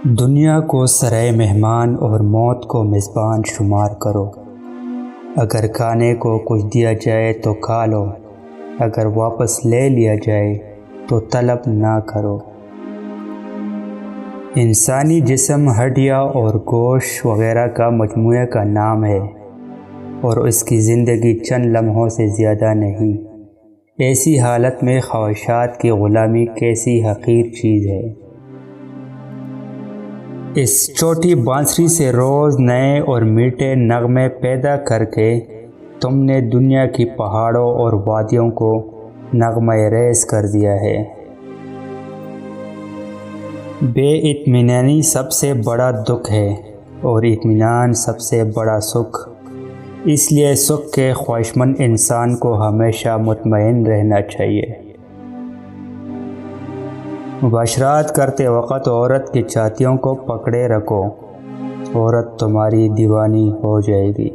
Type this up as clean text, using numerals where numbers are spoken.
دنیا کو سرائے مہمان اور موت کو میزبان شمار کرو۔ اگر کھانے کو کچھ دیا جائے تو کھا لو، اگر واپس لے لیا جائے تو طلب نہ کرو۔ انسانی جسم ہڈیاں اور گوشت وغیرہ کا مجموعہ کا نام ہے، اور اس کی زندگی چند لمحوں سے زیادہ نہیں۔ ایسی حالت میں خواہشات کی غلامی کیسی حقیر چیز ہے۔ اس چھوٹی بانسری سے روز نئے اور میٹھے نغمے پیدا کر کے تم نے دنیا کی پہاڑوں اور وادیوں کو نغمہ ریز کر دیا ہے۔ بے اطمینانی سب سے بڑا دکھ ہے اور اطمینان سب سے بڑا سکھ۔ اس لیے سکھ کے خواہشمند انسان کو ہمیشہ مطمئن رہنا چاہیے۔ مباشرات کرتے وقت عورت کی چھاتیوں کو پکڑے رکھو، عورت تمہاری دیوانی ہو جائے گی۔